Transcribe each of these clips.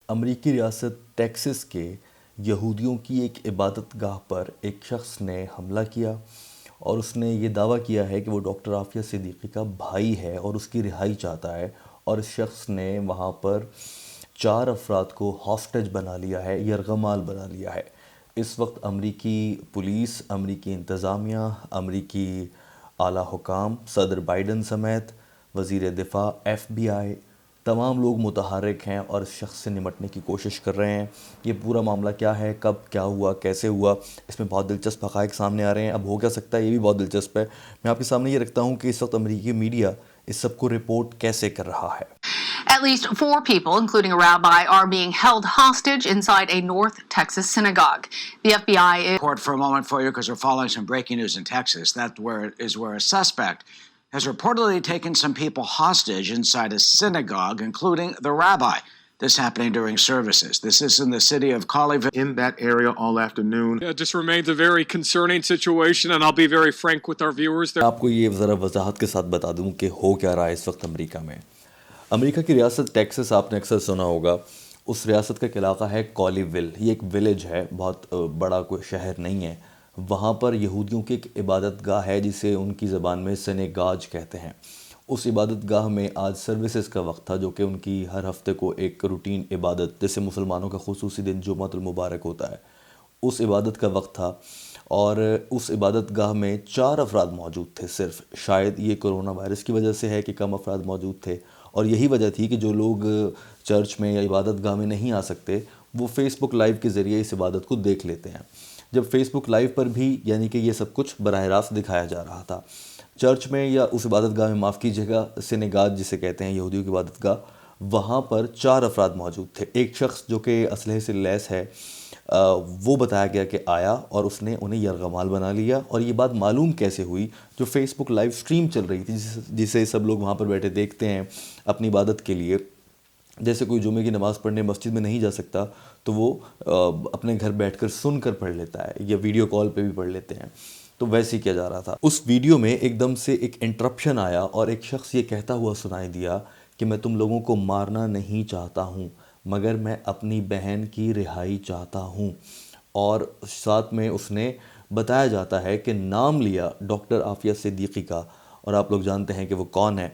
امریکی ریاست ٹیکسس کے یہودیوں کی ایک عبادت گاہ پر ایک شخص نے حملہ کیا اور اس نے یہ دعویٰ کیا ہے کہ وہ ڈاکٹر عافیہ صدیقی کا بھائی ہے اور اس کی رہائی چاہتا ہے، اور اس شخص نے وہاں پر 4 افراد کو ہاسٹیج بنا لیا ہے، یرغمال بنا لیا ہے۔ اس وقت امریکی پولیس، امریکی انتظامیہ، امریکی اعلیٰ حکام، صدر بائیڈن سمیت وزیر دفاع، ایف بی آئی، تمام لوگ متحرک ہیں اور اس شخص سے نمٹنے کی کوشش کر رہے ہیں۔ یہ پورا معاملہ کیا ہے، کب کیا ہوا، کیسے ہوا، اس میں بہت دلچسپ حقائق سامنے آ رہے ہیں۔ اب ہو کیا سکتا ہے، یہ بھی بہت دلچسپ ہے۔ میں آپ کے سامنے یہ رکھتا ہوں کہ اس وقت امریکی میڈیا اس سب کو رپورٹ کیسے کر رہا ہے۔ At least 4 people, including a rabbi, are being held hostage inside a North Texas synagogue. The FBI is... Report for a moment for you because we're following some breaking news in Texas. That is where a suspect has reportedly taken some people hostage inside a synagogue, including the rabbi. This happening during services. This is in the city of Colleyville. In that area all afternoon. It just remains a very concerning situation, and I'll be very frank with our viewers. آپ کو یہ ذرا وضاحت کے ساتھ بتا دوں کہ ہو کیا رہا ہے اس وقت امریکہ میں۔ امریکہ کی ریاست ٹیکسس آپ نے اکثر سنا ہوگا، اس ریاست کا ایک علاقہ ہے کولیویل، یہ ایک ویلیج ہے، بہت بڑا کوئی شہر نہیں ہے۔ وہاں پر یہودیوں کی ایک عبادت گاہ ہے جسے ان کی زبان میں سینیگاج کہتے ہیں۔ اس عبادت گاہ میں آج سروسز کا وقت تھا، جو کہ ان کی ہر ہفتے کو ایک روٹین عبادت، جیسے مسلمانوں کا خصوصی دن جمعۃ المبارک ہوتا ہے، اس عبادت کا وقت تھا، اور اس عبادت گاہ میں 4 افراد موجود تھے صرف۔ شاید یہ کرونا وائرس کی وجہ سے ہے کہ کم افراد موجود تھے، اور یہی وجہ تھی کہ جو لوگ چرچ میں یا عبادت گاہ میں نہیں آ سکتے وہ فیس بک لائیو کے ذریعے اس عبادت کو دیکھ لیتے ہیں۔ جب فیس بک لائیو پر بھی یعنی کہ یہ سب کچھ براہ راست دکھایا جا رہا تھا، چرچ میں یا اس عبادت گاہ میں، معاف کیجیے گا، سینیگاج جسے کہتے ہیں یہودیوں کی عبادت گاہ، وہاں پر 4 افراد موجود تھے۔ ایک شخص جو کہ اسلحے سے لیس ہے، وہ بتایا گیا کہ آیا اور اس نے انہیں یرغمال بنا لیا۔ اور یہ بات معلوم کیسے ہوئی؟ جو فیس بک لائیو سٹریم چل رہی تھی، جسے سب لوگ وہاں پر بیٹھے دیکھتے ہیں اپنی عبادت کے لیے، جیسے کوئی جمعے کی نماز پڑھنے مسجد میں نہیں جا سکتا تو وہ اپنے گھر بیٹھ کر سن کر پڑھ لیتا ہے، یا ویڈیو کال پہ بھی پڑھ لیتے ہیں، تو ویسے ہی کیا جا رہا تھا۔ اس ویڈیو میں ایک دم سے ایک انٹرپشن آیا اور ایک شخص یہ کہتا ہوا سنائی دیا کہ میں تم لوگوں کو مارنا نہیں چاہتا ہوں، مگر میں اپنی بہن کی رہائی چاہتا ہوں۔ اور ساتھ میں اس نے بتایا جاتا ہے کہ نام لیا ڈاکٹر عافیہ صدیقی کا، اور آپ لوگ جانتے ہیں کہ وہ کون ہے۔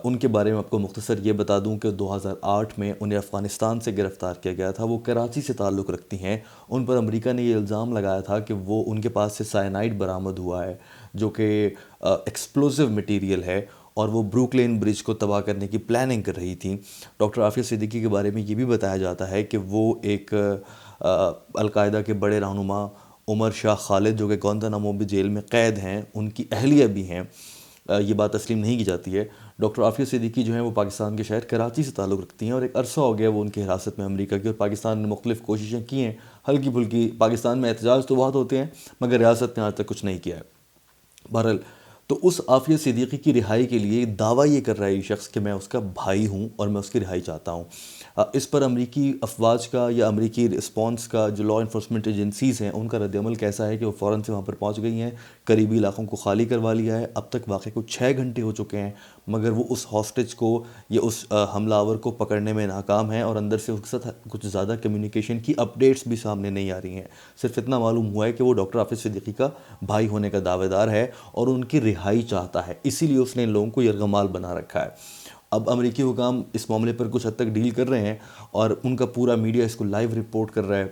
ان کے بارے میں آپ کو مختصر یہ بتا دوں کہ 2008 میں انہیں افغانستان سے گرفتار کیا گیا تھا۔ وہ کراچی سے تعلق رکھتی ہیں۔ ان پر امریکہ نے یہ الزام لگایا تھا کہ وہ ان کے پاس سے سائنائڈ برآمد ہوا ہے، جو کہ ایکسپلوزیو مٹیریل ہے، اور وہ بروکلین برج کو تباہ کرنے کی پلاننگ کر رہی تھیں۔ ڈاکٹر عافیہ صدیقی کے بارے میں یہ بھی بتایا جاتا ہے کہ وہ ایک القاعدہ کے بڑے رہنما عمر شاہ خالد، جو کہ گوانتانامو بے جیل میں قید ہیں، ان کی اہلیہ بھی ہیں۔ یہ بات تسلیم نہیں کی جاتی ہے۔ ڈاکٹر عافیہ صدیقی جو ہیں وہ پاکستان کے شہر کراچی سے تعلق رکھتی ہیں، اور ایک عرصہ ہو گیا وہ ان کی حراست میں امریکہ کی، اور پاکستان نے مختلف کوششیں کی ہیں، ہلکی پھلکی۔ پاکستان میں احتجاج تو بہت ہوتے ہیں، مگر ریاست نے آج تک کچھ نہیں کیا ہے۔ بہرحال تو اس عافیہ صدیقی کی رہائی کے لیے دعویٰ یہ کر رہا ہے یہ شخص کہ میں اس کا بھائی ہوں اور میں اس کی رہائی چاہتا ہوں۔ اس پر امریکی افواج کا یا امریکی رسپانس کا، جو لا انفورسمنٹ ایجنسیز ہیں، ان کا رد عمل کیسا ہے کہ وہ فوراً سے وہاں پر پہنچ گئی ہیں، قریبی علاقوں کو خالی کروا لیا ہے۔ اب تک واقعے کو 6 گھنٹے ہو چکے ہیں، مگر وہ اس ہاسٹیج کو یا اس حملہ آور کو پکڑنے میں ناکام ہیں، اور اندر سے اس کے ساتھ کچھ زیادہ کمیونیکیشن کی اپڈیٹس بھی سامنے نہیں آ رہی ہیں۔ صرف اتنا معلوم ہوا ہے کہ وہ ڈاکٹر عافیہ صدیقی کا بھائی ہونے کا دعوے دار ہے اور ان کی رہائی چاہتا ہے، اسی لیے اس نے ان لوگوں کو یرغمال بنا رکھا ہے۔ اب امریکی حکام اس معاملے پر کچھ حد تک ڈیل کر رہے ہیں، اور ان کا پورا میڈیا اس کو لائیو رپورٹ کر رہا ہے۔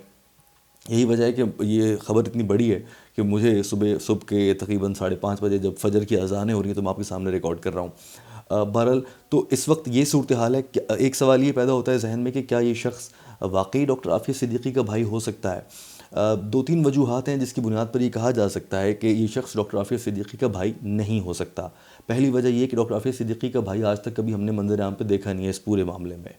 یہی وجہ ہے کہ یہ خبر اتنی بڑی ہے کہ مجھے صبح کے تقریباً 5:30 بجے جب فجر کی اذانیں ہو رہی ہیں تو میں آپ کے سامنے ریکارڈ کر رہا ہوں۔ بہرحال تو اس وقت یہ صورتحال ہے کہ ایک سوال یہ پیدا ہوتا ہے ذہن میں کہ کیا یہ شخص واقعی ڈاکٹر عافیہ صدیقی کا بھائی ہو سکتا ہے؟ 2-3 وجوہات ہیں جس کی بنیاد پر یہ کہا جا سکتا ہے کہ یہ شخص ڈاکٹر عافیہ صدیقی کا بھائی نہیں ہو سکتا۔ پہلی وجہ یہ کہ ڈاکٹر عافیہ صدیقی کا بھائی آج تک کبھی ہم نے منظر عام پہ دیکھا نہیں ہے اس پورے معاملے میں۔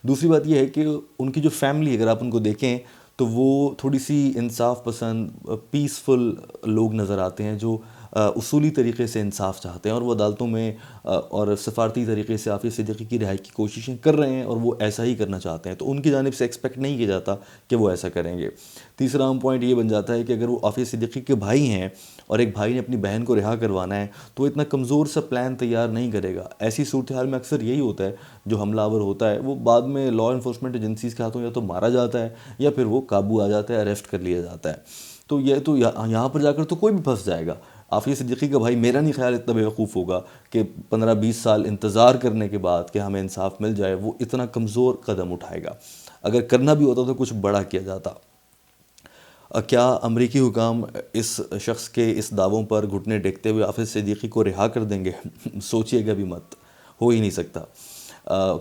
دوسری بات یہ ہے کہ ان کی جو فیملی، اگر آپ ان کو دیکھیں تو وہ تھوڑی سی انصاف پسند، پیسفل لوگ نظر آتے ہیں، جو اصولی طریقے سے انصاف چاہتے ہیں اور وہ عدالتوں میں اور سفارتی طریقے سے عافیہ صدیقی کی رہائی کی کوششیں کر رہے ہیں اور وہ ایسا ہی کرنا چاہتے ہیں، تو ان کی جانب سے ایکسپیکٹ نہیں کیا جاتا کہ وہ ایسا کریں گے۔ تیسرا اہم پوائنٹ یہ بن جاتا ہے کہ اگر وہ عافیہ صدیقی کے بھائی ہیں اور ایک بھائی نے اپنی بہن کو رہا کروانا ہے تو وہ اتنا کمزور سا پلان تیار نہیں کرے گا۔ ایسی صورتحال میں اکثر یہی ہوتا ہے، جو حملہ آور ہوتا ہے وہ بعد میں لا انفورسمنٹ ایجنسیز کے ہاتھوں یا تو مارا جاتا ہے یا پھر وہ قابو آ جاتا ہے، اریسٹ کر لیا جاتا ہے۔ تو یہ تو یہاں پر جا کر تو کوئی بھی پھنس جائے گا۔ عافیہ صدیقی کا بھائی میرا نہیں خیال اتنا بیوقوف ہوگا کہ 15-20 سال انتظار کرنے کے بعد کہ ہمیں انصاف مل جائے وہ اتنا کمزور قدم اٹھائے گا۔ اگر کرنا بھی ہوتا تو کچھ بڑا کیا جاتا۔ کیا امریکی حکام اس شخص کے اس دعووں پر گھٹنے ٹیکتے ہوئے عافیہ صدیقی کو رہا کر دیں گے؟ سوچئے گا بھی مت، ہو ہی نہیں سکتا۔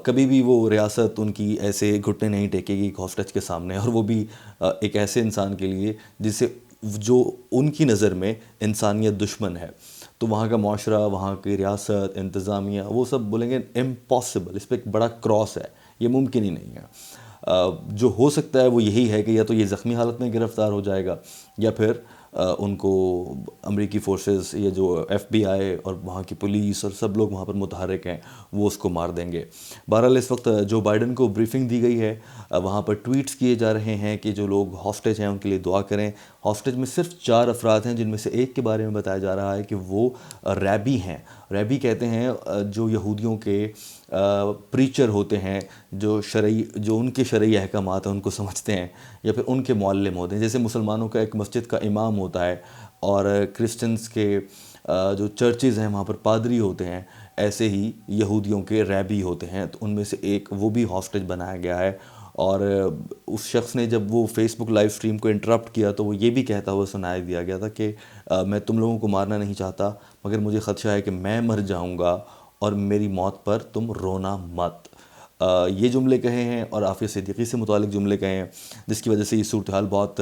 کبھی بھی وہ ریاست ان کی ایسے گھٹنے نہیں ٹیکے گی ہاسٹیج کے سامنے، اور وہ بھی ایک ایسے انسان کے لیے جو ان کی نظر میں انسانیت دشمن ہے۔ تو وہاں کا معاشرہ، وہاں کی ریاست، انتظامیہ، وہ سب بولیں گے امپاسبل، اس پہ ایک بڑا کراس ہے، یہ ممکن ہی نہیں ہے۔ جو ہو سکتا ہے وہ یہی ہے کہ یا تو یہ زخمی حالت میں گرفتار ہو جائے گا یا پھر ان کو امریکی فورسز یا جو ایف بی آئی اور وہاں کی پولیس اور سب لوگ وہاں پر متحرک ہیں وہ اس کو مار دیں گے۔ بہرحال اس وقت جو بائیڈن کو بریفنگ دی گئی ہے، وہاں پر ٹویٹس کیے جا رہے ہیں کہ جو لوگ ہاسٹیج ہیں ان کے لیے دعا کریں۔ ہاسٹیج میں صرف 4 افراد ہیں، جن میں سے ایک کے بارے میں بتایا جا رہا ہے کہ وہ ریبی ہیں۔ ریبی کہتے ہیں جو یہودیوں کے پریچر ہوتے ہیں، جو ان کے شرعی احکامات ہیں ان کو سمجھتے ہیں، یا پھر ان کے معلم ہوتے ہیں۔ جیسے مسلمانوں کا ایک مسجد کا امام ہوتا ہے اور کرسچنز کے جو چرچز ہیں وہاں پر پادری ہوتے ہیں، ایسے ہی یہودیوں کے ریبی ہوتے ہیں۔ تو ان میں سے ایک وہ بھی ہاسٹیج بنایا گیا ہے، اور اس شخص نے جب وہ فیس بک لائیو سٹریم کو انٹرپٹ کیا تو وہ یہ بھی کہتا ہوا سنایا دیا گیا تھا کہ میں تم لوگوں کو مارنا نہیں چاہتا، مگر مجھے خدشہ ہے کہ میں مر جاؤں گا اور میری موت پر تم رونا مت۔ یہ جملے کہے ہیں اور عافیہ صدیقی سے متعلق جملے کہے ہیں، جس کی وجہ سے یہ صورتحال بہت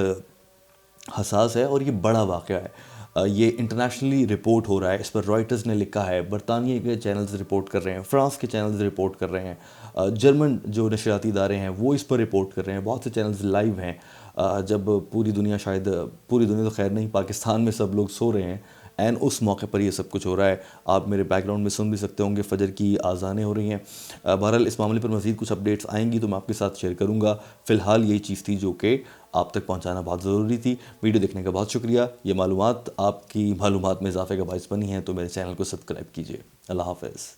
حساس ہے اور یہ بڑا واقعہ ہے۔ یہ انٹرنیشنلی رپورٹ ہو رہا ہے، اس پر رائٹرز نے لکھا ہے، برطانیہ کے چینلز رپورٹ کر رہے ہیں، فرانس کے چینلز رپورٹ کر رہے ہیں، جرمن جو نشریاتی ادارے ہیں وہ اس پر رپورٹ کر رہے ہیں، بہت سے چینلز لائیو ہیں۔ جب پوری دنیا تو خیر نہیں، پاکستان میں سب لوگ سو رہے ہیں، اس موقع پر یہ سب کچھ ہو رہا ہے۔ آپ میرے بیک گراؤنڈ میں سن بھی سکتے ہوں گے، فجر کی آذانیں ہو رہی ہیں۔ بہرحال اس معاملے پر مزید کچھ اپڈیٹس آئیں گی تو میں آپ کے ساتھ شیئر کروں گا۔ فی الحال یہی چیز تھی جو کہ آپ تک پہنچانا بہت ضروری تھی۔ ویڈیو دیکھنے کا بہت شکریہ۔ یہ معلومات آپ کی معلومات میں اضافے کا باعث بنی ہیں تو میرے چینل کو سبسکرائب کیجیے۔ اللہ حافظ۔